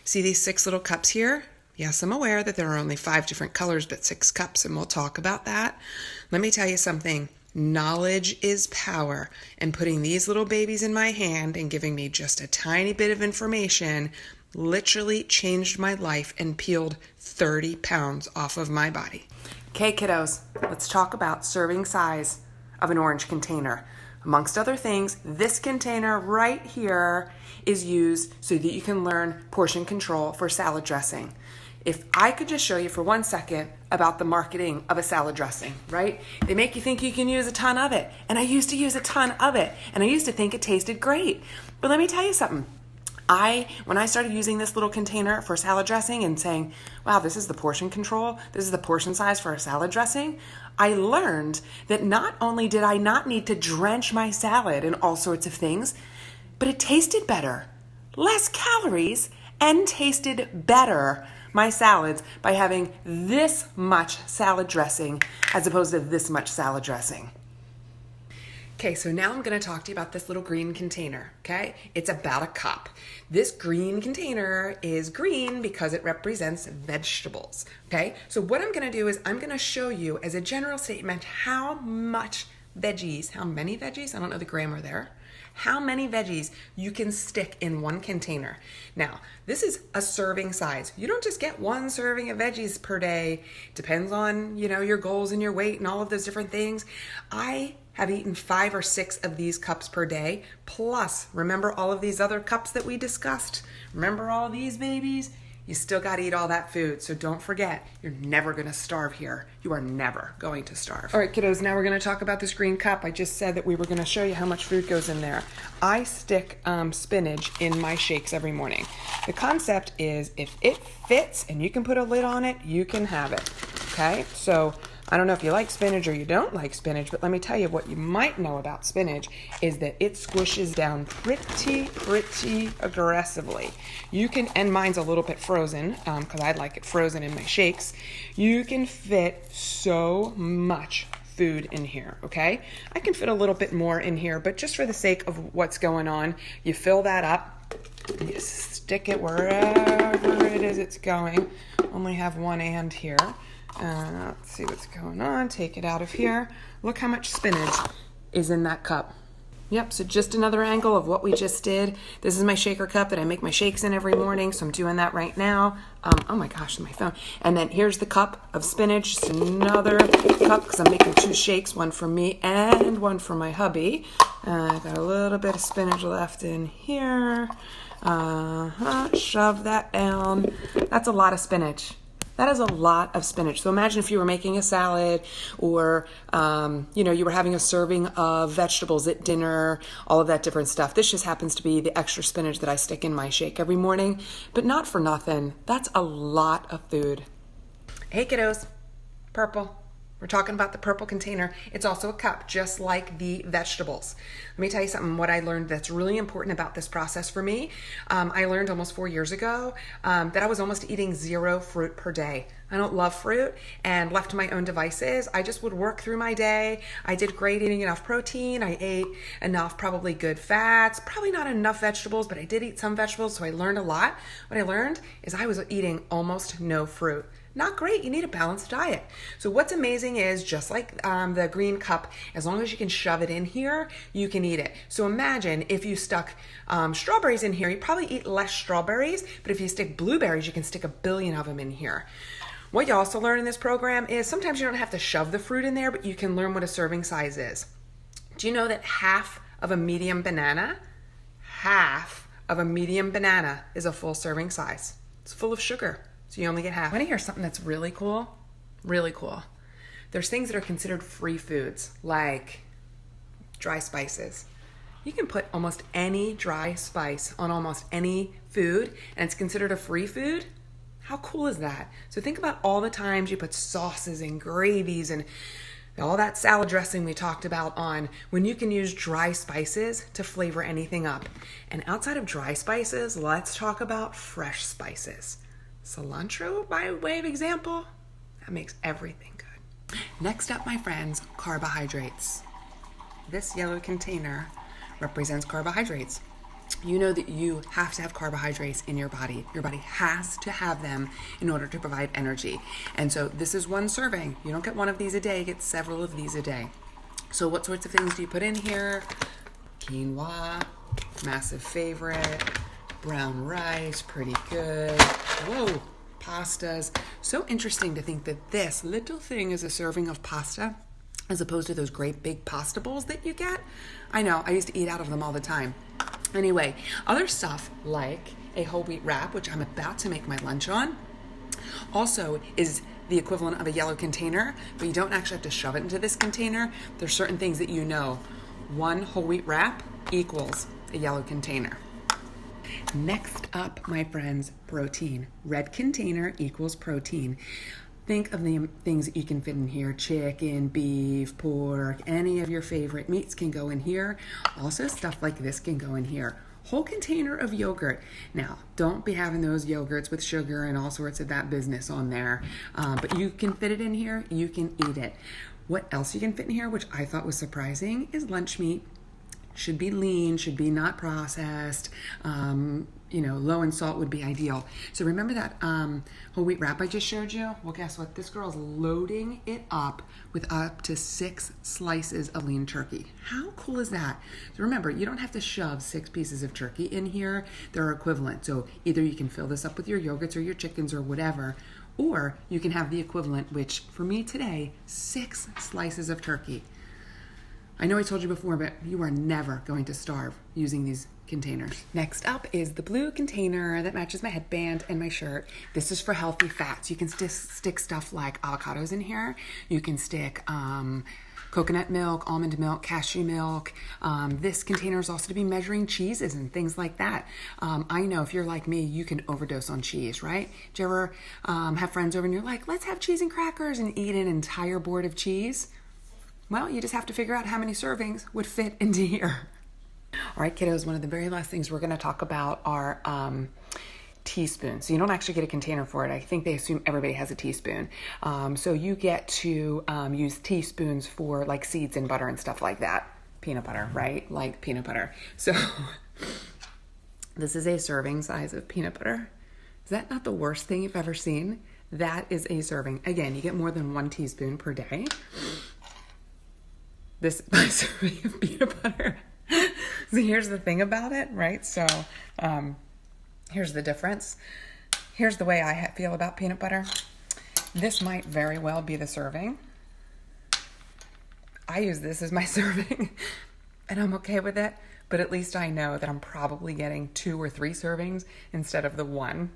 See these 6 little cups here? Yes, I'm aware that there are only 5 different colors, but 6 cups, and we'll talk about that. Let me tell you something. Knowledge is power, and putting these little babies in my hand and giving me just a tiny bit of information literally changed my life and peeled 30 pounds off of my body. Okay, kiddos, let's talk about serving size of an orange container. Amongst other things, this container right here is used so that you can learn portion control for salad dressing. If I could just show you for 1 second about the marketing of a salad dressing, right? They make you think you can use a ton of it. And I used to use a ton of it. And I used to think it tasted great. But let me tell you something. When I started using this little container for salad dressing and saying, wow, this is the portion control, this is the portion size for a salad dressing, I learned that not only did I not need to drench my salad in all sorts of things, but it tasted better, less calories, and tasted better, my salads, by having this much salad dressing as opposed to this much salad dressing. Okay, so now I'm going to talk to you about this little green container, okay? It's about a cup. This green container is green because it represents vegetables, okay? So what I'm going to do is I'm going to show you as a general statement how many veggies, I don't know the grammar there, how many veggies you can stick in one container. Now, this is a serving size. You don't just get 1 serving of veggies per day. Depends on, your goals and your weight and all of those different things. I have eaten 5 or 6 of these cups per day. Plus, remember all of these other cups that we discussed? Remember all these babies? You still got to eat all that food. So don't forget, you're never going to starve here. You are never going to starve. All right, kiddos, now we're going to talk about this green cup. I just said that we were going to show you how much food goes in there. I stick spinach in my shakes every morning. The concept is if it fits and you can put a lid on it, you can have it. Okay, so I don't know if you like spinach or you don't like spinach, but let me tell you what you might know about spinach is that it squishes down pretty aggressively. You can, and mine's a little bit frozen because I like it frozen in my shakes. You can fit so much food in here, okay? I can fit a little bit more in here, but just for the sake of what's going on, you fill that up, you stick it wherever it is it's going. Only have one hand here. Let's see what's going on. Take it out of here. Look how much spinach is in that cup. Yep, so just another angle of what we just did. This is my shaker cup that I make my shakes in every morning, so I'm doing that right now. Oh my gosh, my phone. And then here's the cup of spinach, just another cup because I'm making 2 shakes, one for me and one for my hubby. I got a little bit of spinach left in here. Shove that down. That's a lot of spinach. That is a lot of spinach. So imagine if you were making a salad or, you were having a serving of vegetables at dinner, all of that different stuff. This just happens to be the extra spinach that I stick in my shake every morning, but not for nothing. That's a lot of food. Hey kiddos, purple. We're talking about the purple container. It's also a cup, just like the vegetables. Let me tell you something, what I learned that's really important about this process for me. I learned almost 4 years ago that I was almost eating 0 fruit per day. I don't love fruit, and left to my own devices, I just would work through my day. I did great eating enough protein. I ate enough probably good fats, probably not enough vegetables, but I did eat some vegetables, so I learned a lot. What I learned is I was eating almost no fruit. Not great. You need a balanced diet. So what's amazing is just like the green cup, as long as you can shove it in here, you can eat it. So imagine if you stuck strawberries in here, you probably eat less strawberries, but if you stick blueberries, you can stick 1 billion of them in here. What you also learn in this program is sometimes you don't have to shove the fruit in there, but you can learn what a serving size is. Do you know that half of a medium banana is a full serving size? It's full of sugar. So you only get half. I want to hear something that's really cool? Really cool. There's things that are considered free foods, like dry spices. You can put almost any dry spice on almost any food, and it's considered a free food. How cool is that? So think about all the times you put sauces and gravies and all that salad dressing we talked about on when you can use dry spices to flavor anything up. And outside of dry spices, let's talk about fresh spices. Cilantro, by way of example, that makes everything good. Next up, my friends, carbohydrates. This yellow container represents carbohydrates. You know that you have to have carbohydrates in your body. Your body has to have them in order to provide energy. And so this is one serving. You don't get one of these a day, you get several of these a day. So what sorts of things do you put in here? Quinoa, massive favorite. Brown rice, pretty good. Whoa, pastas. So interesting to think that this little thing is a serving of pasta as opposed to those great big pasta bowls that you get. I know, I used to eat out of them all the time. Anyway, other stuff like a whole wheat wrap, which I'm about to make my lunch on, also is the equivalent of a yellow container, but you don't actually have to shove it into this container. There's certain things that you know. One whole wheat wrap equals a yellow container. Next up, my friends, protein. Red container equals protein. Think of the things that you can fit in here. Chicken, beef, pork, any of your favorite meats can go in here. Also, stuff like this can go in here. Whole container of yogurt. Now, don't be having those yogurts with sugar and all sorts of that business on there. But you can fit it in here. You can eat it. What else you can fit in here, which I thought was surprising, is lunch meat. Should be lean, should be not processed. Low in salt would be ideal. So remember that whole wheat wrap I just showed you? Well, guess what? This girl's loading it up with up to 6 slices of lean turkey. How cool is that? So remember, you don't have to shove 6 pieces of turkey in here. They're equivalent. So either you can fill this up with your yogurts or your chickens or whatever, or you can have the equivalent, which for me today, 6 slices of turkey. I know I told you before, but you are never going to starve using these containers. Next up is the blue container that matches my headband and my shirt. This is for healthy fats. You can stick stuff like avocados in here. You can stick coconut milk, almond milk, cashew milk. This container is also to be measuring cheeses and things like that. I know if you're like me, you can overdose on cheese, right? Do you ever have friends over and you're like, let's have cheese and crackers and eat an entire board of cheese? Well, you just have to figure out how many servings would fit into here. All right, kiddos, one of the very last things we're going to talk about are teaspoons. So you don't actually get a container for it. I think they assume everybody has a teaspoon. So you get to use teaspoons for like seeds and butter and stuff like that. Peanut butter, right? Like peanut butter. So this is a serving size of peanut butter. Is that not the worst thing you've ever seen? That is a serving. Again, you get more than 1 teaspoon per day. This is my serving of peanut butter. So here's the thing about it, right? So here's the difference. Here's the way I feel about peanut butter. This might very well be the serving. I use this as my serving, and I'm okay with it. But at least I know that I'm probably getting 2 or 3 servings instead of the 1